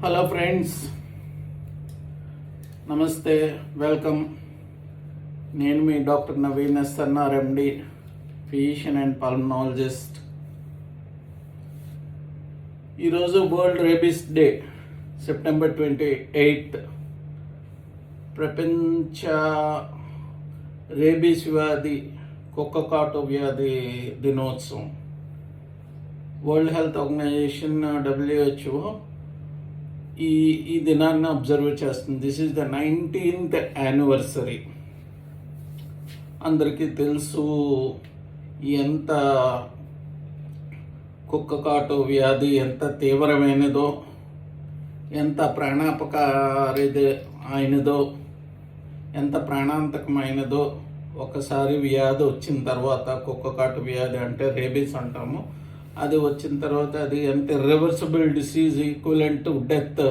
Hello friends, నమస్తే, welcome. నేను మీ doctor Naveen SNR MD, physician and pulmonologist. ఈరోజు వరల్డ్ రేబీస్ డే, సెప్టెంబర్ 28. ప్రపంచ రేబీస్ వ్యాధి, కుక్కకాటు వ్యాధి దినోత్సవం. వరల్డ్ హెల్త్ ఆర్గనైజేషన్ WHO ఈ దినాన్ని అబ్జర్వ్ చేస్తుంది. This is the 19th anniversary. అందరికీ తెలుసు ఎంత కుక్కకాటు వ్యాధి ఎంత తీవ్రమైనదో, ఎంత అయినదో, ఎంత ప్రాణాంతకమైనదో. ఒకసారి వ్యాధి వచ్చిన తర్వాత, కుక్కకాటు వ్యాధి అంటే రేబీస్ అంటాము, అది వచ్చిన తర్వాత అది ఎంత irreversible disease, equivalent to death.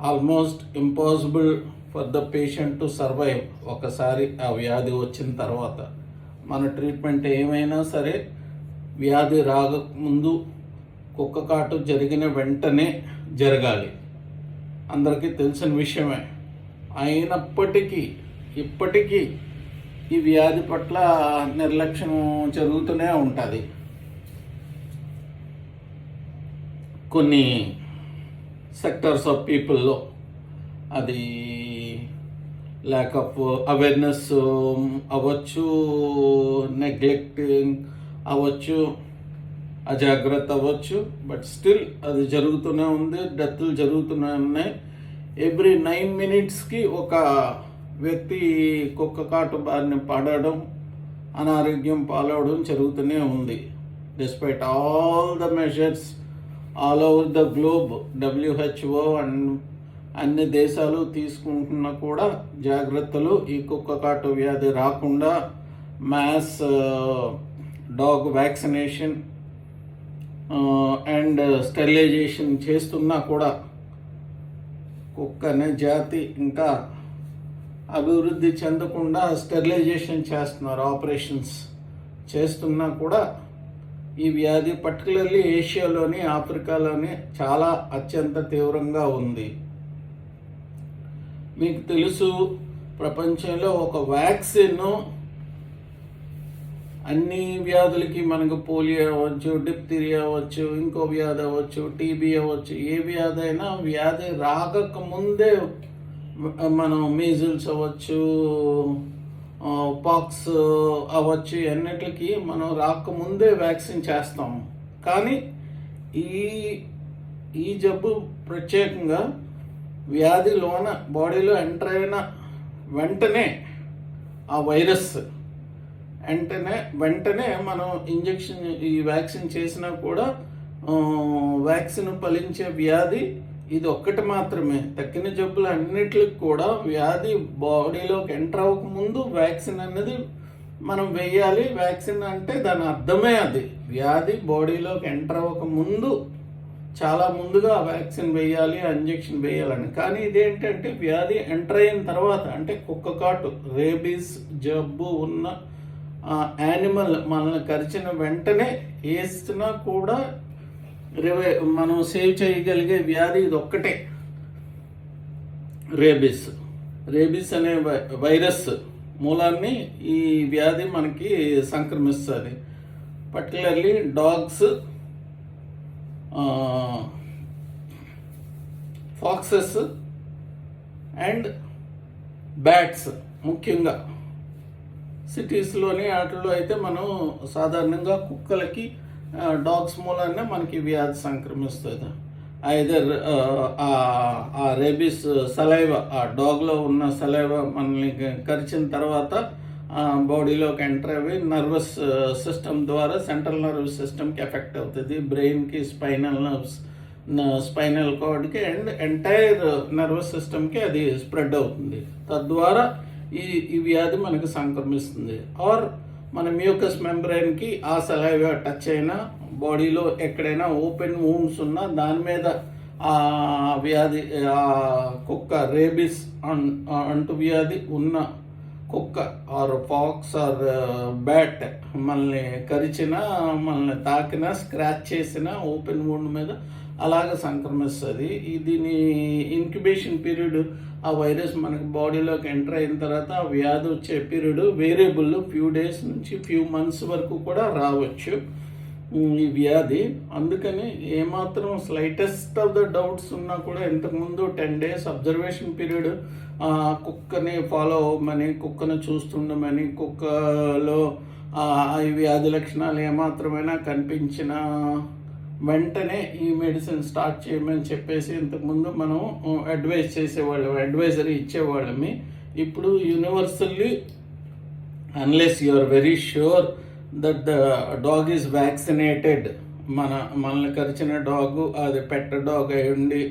Almost impossible for the patient to survive. ఒకసారి ఆ వ్యాధి వచ్చిన తర్వాత మన ట్రీట్మెంట్ ఏమైనా సరే వ్యాధి రాకముందు, కుక్కకాటు జరిగిన వెంటనే జరగాలి. అందరికీ తెలిసిన విషయమే. అయినప్పటికీ ఇప్పటికీ ఈ వ్యాధి పట్ల నిర్లక్ష్యం జరుగుతూనే ఉంటుంది. కొన్ని సెక్టర్స్ ఆఫ్ పీపుల్లో అది ల్యాక్ ఆఫ్ అవేర్నెస్ అవ్వచ్చు, నెగ్లెక్టింగ్ అవ్వచ్చు, అజాగ్రత్త అవ్వచ్చు. బట్ స్టిల్ అది జరుగుతూనే ఉంది, డెత్లు జరుగుతూనే ఉన్నాయి. ఎవ్రీ 9 minutesకి ఒక వ్యక్తి కుక్కకాటు బారిన పడడం, అనారోగ్యం పాలవడం జరుగుతూనే ఉంది. Despite all the measures all over the globe, WHO and అన్ని దేశాలు తీసుకుంటున్నా కూడా జాగ్రత్తలు, ఈ కుక్కకాటు వ్యాధి రాకుండా mass dog vaccination and sterilisation చేస్తున్నా కూడా కుక్క అనే జాతి ఇంకా అభివృద్ధి చెందకుండా స్టెరిలైజేషన్ చేస్తున్నారు, ఆపరేషన్స్ చేస్తున్నా కూడా ఈ వ్యాధి పర్టికులర్లీ ఏషియాలోని, ఆఫ్రికాలోని చాలా అత్యంత తీవ్రంగా ఉంది. మీకు తెలుసు, ప్రపంచంలో ఒక వ్యాక్సిన్ అన్ని వ్యాధులకి, మనకు పోలియో అవ్వచ్చు, డిప్తీరియా అవ్వచ్చు, ఇంకో వ్యాధి అవ్వచ్చు, టీబీ అవ్వచ్చు, ఏ వ్యాధి అయినా వ్యాధి రాకముందే మనం మీజిల్స్ అవ్వచ్చు, పాక్స్ అవ్వచ్చు, అన్నిటికీ మనం రాకముందే వ్యాక్సిన్ చేస్తాము. కానీ ఈ జబ్బు ప్రత్యేకంగా వ్యాధి బాడీలో ఎంటర్ అయిన వెంటనే ఆ వైరస్ వెంటనే మనం ఇంజెక్షన్, ఈ వ్యాక్సిన్ చేసినా కూడా వ్యాక్సిన్ ఫలించే వ్యాధి ఇది ఒక్కటి మాత్రమే. తక్కిన జబ్బులు అన్నిటికి కూడా వ్యాధి బాడీలోకి ఎంటర్ అవ్వకముందు వ్యాక్సిన్ అనేది మనం వేయాలి. వ్యాక్సిన్ అంటే దాని అర్థమే అది, వ్యాధి బాడీలోకి ఎంటర్ అవ్వకముందు చాలా ముందుగా వ్యాక్సిన్ వేయాలి, ఇంజెక్షన్ వేయాలని. కానీ ఇదేంటంటే వ్యాధి ఎంటర్ అయిన తర్వాత, అంటే కుక్కకాటు రేబీస్ జబ్బు ఉన్న యానిమల్ మనల్ని కరిచిన వెంటనే వేసినా కూడా మనం సేవ్ చేయగలిగే వ్యాధి ఇది ఒక్కటే, రేబీస్ అనే వైరస్ మూలాన్ని ఈ వ్యాధి మనకి సంక్రమిస్తుంది. Particularly dogs, foxes and bats. ముఖ్యంగా సిటీస్లోని వాటిలో అయితే మనం సాధారణంగా కుక్కలకి, డాగ్స్ మూలానే మనకి వ్యాధి సంక్రమిస్తుంది. ఐదర్ ఆ రేబీస్ సలైవ, ఆ డాగ్లో ఉన్న సలైవ మనల్ని కరిచిన తర్వాత బాడీలోకి ఎంటర్ అయ్యి నర్వస్ సిస్టమ్ ద్వారా సెంట్రల్ నర్వస్ సిస్టమ్కి ఎఫెక్ట్ అవుతుంది. బ్రెయిన్కి, స్పైనల్ కార్డ్కి అండ్ ఎంటైర్ నర్వస్ సిస్టమ్కి అది స్ప్రెడ్ అవుతుంది. తద్వారా ఈ వ్యాధి మనకు సంక్రమిస్తుంది. ఆర్ మన మ్యూకస్ మెంబ్రెయిన్కి ఆ సలైవా టచ్ అయినా, బాడీలో ఎక్కడైనా ఓపెన్ వూండ్స్ ఉన్నా దాని మీద ఆ వ్యాధి, ఆ కుక్క రేబీస్ అంటు వ్యాధి ఉన్న కుక్క ఆర్ ఫాక్స్ ఆర్ బ్యాట్ మనల్ని కరిచినా, మనల్ని తాకినా, స్క్రాచ్ చేసినా ఓపెన్ వూండ్ మీద అలాగ సంక్రమిస్తుంది. దీని ఇంక్యుబేషన్ పీరియడ్, ఆ వైరస్ మనకి బాడీలోకి ఎంటర్ అయిన తర్వాత ఆ వ్యాధి వచ్చే పీరియడ్ వేరియబుల్, ఫ్యూ డేస్ నుంచి ఫ్యూ మంత్స్ వరకు కూడా రావచ్చు ఈ వ్యాధి. అందుకని ఏమాత్రం స్లైటెస్ట్ ఆఫ్ ద డౌట్స్ ఉన్నా కూడా ఇంతకుముందు 10 days అబ్జర్వేషన్ పీరియడ్, కుక్కని ఫాలో అవ్వమని, కుక్కను చూస్తుండమని, కుక్కలో ఈ వ్యాధి లక్షణాలు ఏమాత్రమైనా కనిపించిన వెంటనే ఈ మెడిసిన్ స్టార్ట్ చేయమని చెప్పేసి ఇంతకుముందు మనం అడ్వైజ్ చేసేవాళ్ళం, అడ్వైజరీ ఇచ్చేవాళ్ళమి. ఇప్పుడు universally unless you are very sure that the dog is vaccinated, మనల్ని కరిచిన డాగు అది పెట్ డాగ్ అయి ఉండి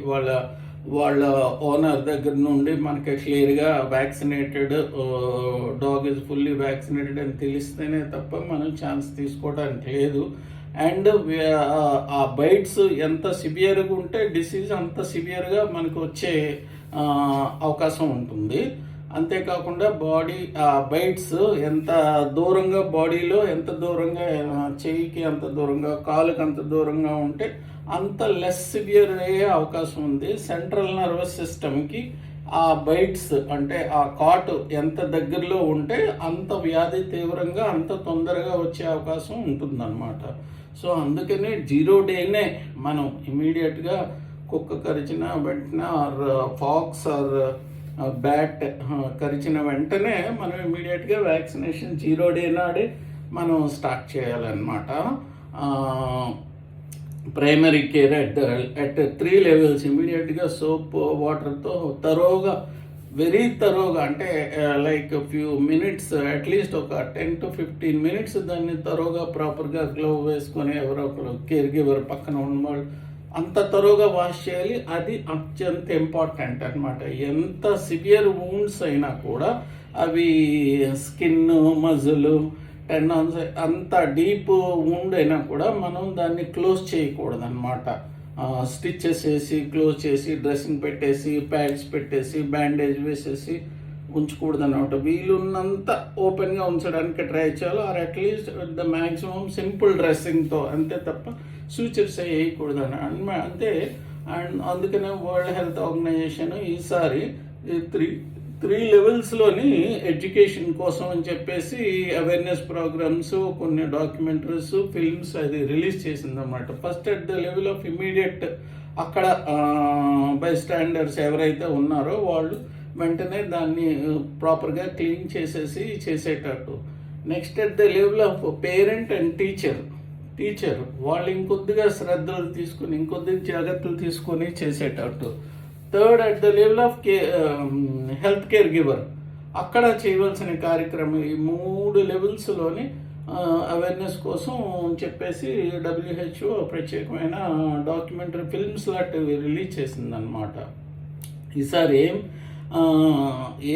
వాళ్ళ ఓనర్ దగ్గర నుండి మనకి క్లియర్గా vaccinated dog is fully vaccinated అని తెలిస్తేనే తప్ప మనం ఛాన్స్ తీసుకోవడానికి లేదు. అండ్ ఆ బైట్స్ ఎంత సివియర్గా ఉంటే డిసీజ్ అంత సివియర్గా మనకు వచ్చే అవకాశం ఉంటుంది. అంతేకాకుండా బాడీ బైట్స్ ఎంత దూరంగా, బాడీలో ఎంత దూరంగా, చెయ్యికి అంత దూరంగా, కాలుకి అంత దూరంగా ఉంటే అంత లెస్ సివియర్ అయ్యే అవకాశం ఉంది. సెంట్రల్ నర్వస్ సిస్టమ్కి ఆ బైట్స్ అంటే ఆ కాటు ఎంత దగ్గరలో ఉంటే అంత వ్యాధి తీవ్రంగా, అంత తొందరగా వచ్చే అవకాశం ఉంటుందన్నమాట. సో అందుకనే 0 days మనం ఇమీడియట్గా కుక్క కరిచిన వెంటనే ఆర్ ఫాక్స్ ఆర్ బ్యాట్ కరిచిన వెంటనే మనం ఇమీడియట్గా వ్యాక్సినేషన్ 0 day నాడే మనం స్టార్ట్ చేయాలన్నమాట. ప్రైమరీ కేర్ అట్ 3 levels ఇమీడియట్గా సోప్ వాటర్తో తరోగా, వెరీ తరోగా, అంటే లైక్ ఫ్యూ మినిట్స్, అట్లీస్ట్ ఒక 10 to 15 minutes దాన్ని తరోగా ప్రాపర్గా గ్లవ్ వేసుకొని ఎవరో ఒకరు కేర్ గివర్ పక్కన ఉన్నవాళ్ళు అంత తరోగా వాష్ చేయాలి. అది అత్యంత ఇంపార్టెంట్ అనమాట. ఎంత సివియర్ వూండ్స్ అయినా కూడా అవి స్కిన్, మజిల్, టెండాన్స్ అంత డీప్ వూండ్ అయినా కూడా మనం దాన్ని క్లోజ్ చేయకూడదు అనమాట. స్టిచెస్ వేసి క్లోజ్ చేసి, డ్రెస్సింగ్ పెట్టేసి, ప్యాడ్స్ పెట్టేసి, బ్యాండేజ్ వేసేసి ఉంచకూడదు అనమాట. వీలున్నంత ఓపెన్గా ఉంచడానికి ట్రై చేయాలి. Or at least the maximum simple డ్రెస్సింగ్తో, అంతే తప్ప సూచర్స్ వేయకూడదు అని అంతే. అండ్ అందుకనే వరల్డ్ హెల్త్ ఆర్గనైజేషన్ ఈసారి 3 levelsలోని ఎడ్యుకేషన్ కోసం అని చెప్పేసి అవేర్నెస్ ప్రోగ్రామ్స్, కొన్ని డాక్యుమెంటరీస్, ఫిల్మ్స్ అది రిలీజ్ చేసిందన్నమాట. First at the level of immediate, అక్కడ బై స్టాండర్డ్స్ ఎవరైతే ఉన్నారో వాళ్ళు వెంటనే దాన్ని ప్రాపర్గా క్లీన్ చేసేసి చేసేటట్టు. Next at the level of parent and teacher వాళ్ళు ఇంకొద్దిగా శ్రద్ధలు తీసుకుని, ఇంకొద్దిగా జాగ్రత్తలు తీసుకొని చేసేటట్టు. Third at the level of health care giver, అక్కడ చేయవలసిన కార్యక్రమం. ఈ 3 levelsలోని అవేర్నెస్ కోసం చెప్పేసి WHO ప్రత్యేకమైన డాక్యుమెంటరీ ఫిల్మ్స్ లాంటివి రిలీజ్ చేసిందనమాట. ఈసారి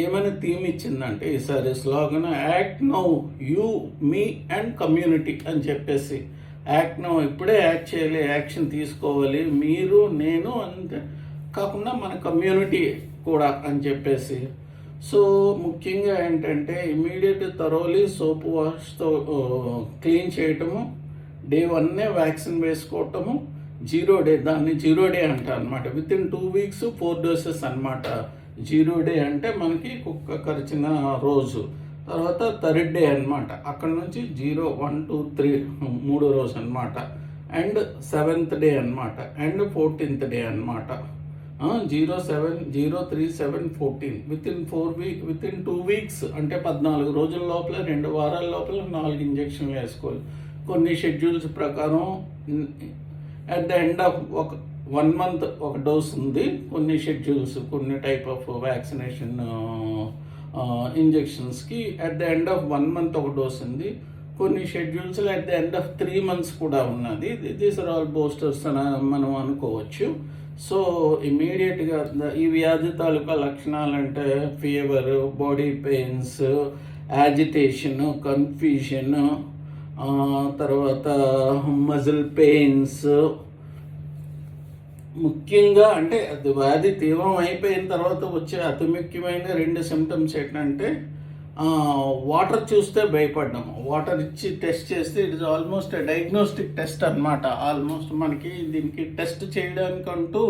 ఏమని థీమ్ ఇచ్చిందంటే, ఈసారి slogan act now, you, me and community అని చెప్పేసి. యాక్ట్ నౌ, ఇప్పుడే యాక్ట్ చేయాలి, యాక్షన్ తీసుకోవాలి, మీరు, నేను అంతే కాకుండా మన కమ్యూనిటీ కూడా అని చెప్పేసి. సో ముఖ్యంగా ఏంటంటే ఇమీడియట్ థరోలీ సోప్ వాష్తో క్లీన్ చేయటము, day 1 వ్యాక్సిన్ వేసుకోవటము, 0 day, దాన్ని 0 day అంటారు అనమాట. వితిన్ 2 weeks 4 doses అనమాట. 0 day అంటే మనకి కుక్క కరిచిన రోజు, తర్వాత 3rd day అనమాట. అక్కడ నుంచి 0, 1, 2, 3 3 రోజు అనమాట. అండ్ 7th day అనమాట. అండ్ 14th day అనమాట. 0, 7, 0, 3, 7, 14 వితిన్ 2 weeks అంటే 14 రోజుల లోపల, 2 వారాల లోపల 4 ఇంజక్షన్లు వేసుకోవాలి. కొన్ని షెడ్యూల్స్ ప్రకారం at the end of 1 month ఒక డోస్ ఉంది. కొన్ని షెడ్యూల్స్, కొన్ని టైప్ ఆఫ్ వ్యాక్సినేషన్ ఇంజెక్షన్స్కి at the end of 1 month ఒక డోస్ ఉంది. కొన్ని షెడ్యూల్స్లో at the end of 3 months కూడా ఉన్నది. దీస్ ఆర్ ఆల్ బూస్టర్స్ అని మనం అనుకోవచ్చు. సో ఇమీడియట్గా ఈ వ్యాధి తాలూకా లక్షణాలు అంటే fever, body pains, agitation, confusion, తర్వాత మజిల్ పెయిన్స్, ముఖ్యంగా అంటే అది వ్యాధి తీవ్రం అయిపోయిన తర్వాత వచ్చే అతి ముఖ్యమైన 2 సిమ్టమ్స్ ఏంటంటే వాటర్ చూస్తే భయపడ్డాం. వాటర్ ఇచ్చి టెస్ట్ చేస్తే it is almost diagnostic test అనమాట. ఆల్మోస్ట్ మనకి దీనికి టెస్ట్ చేయడానికంటూ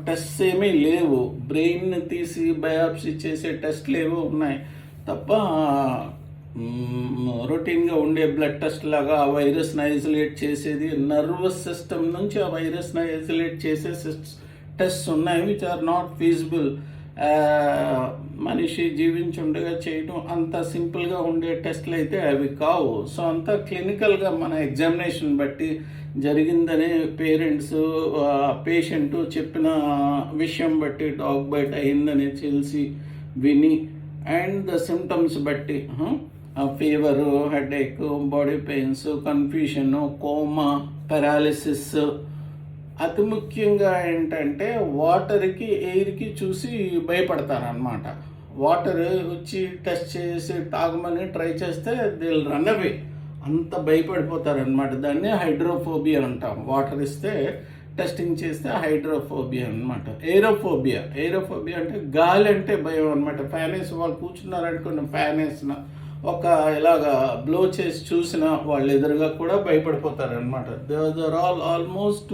టెస్ట్ ఏమీ లేవు. బ్రెయిన్ తీసి బయాప్సీ చేసే టెస్ట్లు ఏవో ఉన్నాయి తప్ప రొటీన్గా ఉండే బ్లడ్ టెస్ట్ లాగా ఆ వైరస్ని ఐసోలేట్ చేసేది, నర్వస్ సిస్టమ్ నుంచి ఆ వైరస్ని ఐసోలేట్ చేసే టెస్ట్ ఉన్నాయి విచ్ ఆర్ నాట్ ఫీజిబుల్. మనిషి జీవించుండగా చేయటం అంత సింపుల్గా ఉండే టెస్ట్లు అయితే అవి కావు. సో అంతా క్లినికల్గా మన ఎగ్జామినేషన్ బట్టి జరిగిందని పేరెంట్స్ పేషెంట్ చెప్పిన విషయం బట్టి డాగ్ బైట్ అయిందని తెలిసి విని అండ్ ద సిమ్టమ్స్ బట్టి fever, headache, body pains, confusion, coma, paralysis, అతి ముఖ్యంగా ఏంటంటే వాటర్కి ఎయిర్కి చూసి భయపడతారనమాట. వాటర్ వచ్చి టెస్ట్ చేసి తాగమని ట్రై చేస్తే దే విల్ రన్ అవే, అంత భయపడిపోతారనమాట. దాన్ని హైడ్రోఫోబియా అంటాం. వాటర్ ఇస్తే టెస్టింగ్ చేస్తే హైడ్రోఫోబియా అనమాట. ఎయిరోఫోబియా అంటే గాలి అంటే భయం అనమాట. ఫ్యాన్ వేసి వాళ్ళు కూర్చున్నారనుకున్న ఫ్యాన్ వేసిన ఒక ఇలాగా బ్లో చేసి చూసిన వాళ్ళు ఎదురుగా కూడా భయపడిపోతారనమాట. దేర్ ఆల్మోస్ట్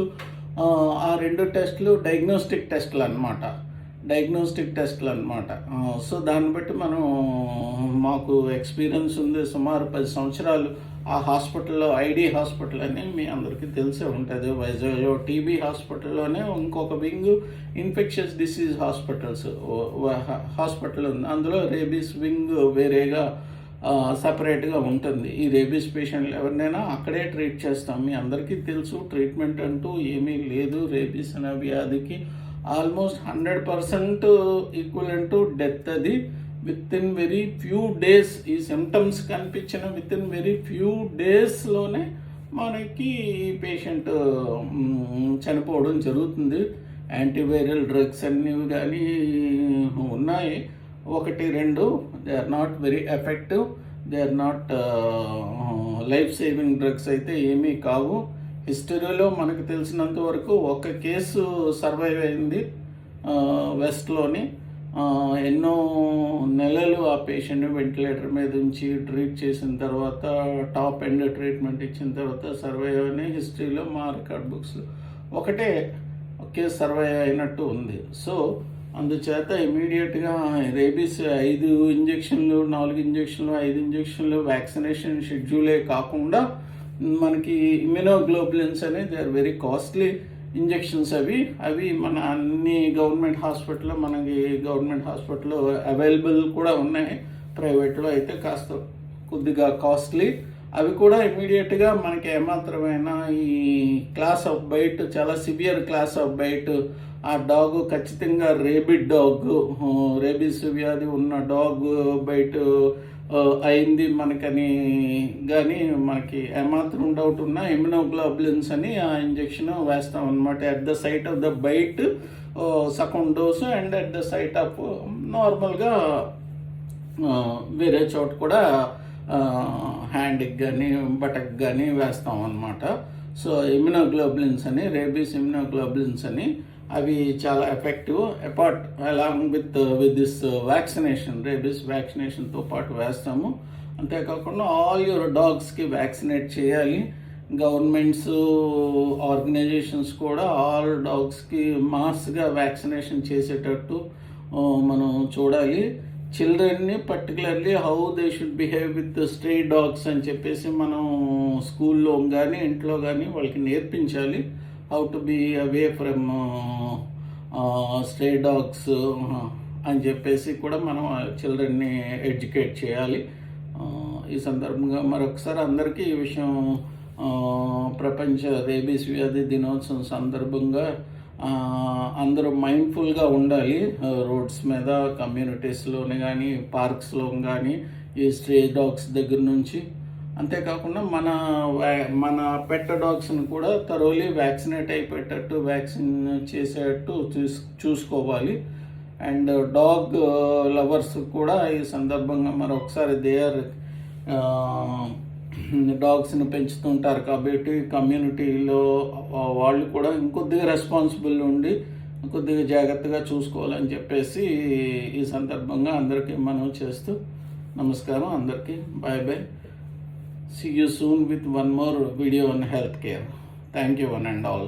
ఆ రెండు టెస్టులు డయాగ్నోస్టిక్ టెస్టులు అనమాట. సో దాన్ని బట్టి మాకు ఎక్స్పీరియన్స్ ఉంది. సుమారు 10 సంవత్సరాలు ఆ హాస్పిటల్లో, ఐడి హాస్పిటల్ అని మీ అందరికీ తెలిసే ఉంటుంది. వైజాగ్లో టీబీ హాస్పిటల్లోనే ఇంకొక వింగ్ ఇన్ఫెక్షన్స్ డిసీజ్ హాస్పిటల్ ఉంది. అందులో రేబీస్ వింగ్ వేరేగా సపరేట్గా ఉంటుంది. ఈ రేబీస్ పేషెంట్లు ఎవరినైనా అక్కడే ట్రీట్ చేస్తాం. మీ అందరికీ తెలుసు, ట్రీట్మెంట్ అంటూ ఏమీ లేదు రేబీస్ అనే వ్యాధికి. Almost 100% equivalent to death. అది within very few days, ఈ సిమ్టమ్స్ కనిపించిన విత్ ఇన్ వెరీ ఫ్యూ డేస్లోనే మనకి పేషెంట్ చనిపోవడం జరుగుతుంది. యాంటీవైరల్ డ్రగ్స్ అన్నీ కానీ ఉన్నాయి, 1-2. They are not very effective, they are not life saving drugs అయితే ఏమీ కావు. హిస్టరీలో మనకు తెలిసినంత వరకు ఒక కేసు సర్వైవ్ అయింది వెస్ట్లోని. ఎన్నో నెలలు ఆ పేషెంట్ వెంటిలేటర్ మీద ఉంచి ట్రీట్ చేసిన తర్వాత, టాప్ ఎండ్ ట్రీట్మెంట్ ఇచ్చిన తర్వాత సర్వైవ్ అయిన హిస్టరీలో మా రికార్డ్ బుక్స్లో ఒకటే కేసు సర్వైవ్ అయినట్టు ఉంది. సో అందుచేత ఇమీడియట్గా రేబీస్ 5 ఇంజెక్షన్లు, 4 ఇంజెక్షన్లు, 5 ఇంజెక్షన్లు వ్యాక్సినేషన్ షెడ్యూలే కాకుండా మనకి ఇమ్యునోగ్లోబులిన్స్ అనేది they are very costly injections. అవి మన అన్ని గవర్నమెంట్ హాస్పిటల్లో అవైలబుల్ కూడా ఉన్నాయి. ప్రైవేట్లో అయితే కొద్దిగా కాస్ట్లీ. అవి కూడా ఇమీడియట్గా మనకి ఏమాత్రమైనా ఈ క్లాస్ ఆఫ్ బైట్, చాలా సివియర్ క్లాస్ ఆఫ్ బైట్, ఆ డాగ్ ఖచ్చితంగా రేబిడ్ డాగ్, రేబీస్ వ్యాధి ఉన్న డాగ్ బైట్ అయింది మనకని కానీ మనకి ఏమాత్రం డౌట్ ఉన్నా ఇమ్యునోగ్లోబులిన్స్ అని ఆ ఇంజెక్షన్ వేస్తాం అనమాట. At the site of the bite second dose and at the site of నార్మల్గా వేరే చోట కూడా హ్యాండ్కి కానీ బటక్ కానీ వేస్తాం అనమాట. సో ఇమ్యునోగ్లోబులిన్స్ అని, రేబీస్ ఇమ్యునోగ్లోబులిన్స్ అని, అవి చాలా effective. Apart along with this vaccination, rabies వ్యాక్సినేషన్తో పాటు వేస్తాము. అంతేకాకుండా ఆల్ యువర్ డాగ్స్కి వ్యాక్సినేట్ చేయాలి. గవర్నమెంట్స్, ఆర్గనైజేషన్స్ కూడా ఆల్ డాగ్స్కి మాస్గా వ్యాక్సినేషన్ చేసేటట్టు మనం చూడాలి. చిల్డ్రన్ని particularly how they should behave with stray dogs అని చెప్పేసి మనం స్కూల్లో కానీ ఇంట్లో కానీ వాళ్ళకి నేర్పించాలి. How to be away from stray dogs అని చెప్పేసి కూడా మనం చిల్డ్రన్ని ఎడ్యుకేట్ చేయాలి. ఈ సందర్భంగా మరొకసారి అందరికీ ఈ విషయం ప్రపంచ రేబీస్ వ్యాధి దినోత్సవం సందర్భంగా అందరూ మైండ్ఫుల్గా ఉండాలి. రోడ్స్ మీద, కమ్యూనిటీస్లోని కానీ, పార్క్స్లో కానీ ఈ స్ట్రే డాగ్స్ దగ్గర నుంచి. అంతేకాకుండా మన పెట్ డాగ్స్ని కూడా థరోలీ వ్యాక్సినేట్ అయిపోయేటట్టు, వ్యాక్సిన్ చేసేటట్టు చూసుకోవాలి. అండ్ డాగ్ లవర్స్ కూడా ఈ సందర్భంగా మరొకసారి డాగ్స్ని పెంచుతుంటారు కాబట్టి కమ్యూనిటీలో వాళ్ళు కూడా ఇంకొద్దిగా రెస్పాన్సిబుల్ ఉండి కొద్దిగా జాగ్రత్తగా చూసుకోవాలని చెప్పేసి ఈ సందర్భంగా అందరికీ మనం చేస్తూ నమస్కారం. అందరికీ bye bye. See you soon with one more video on healthcare. Thank you one and all.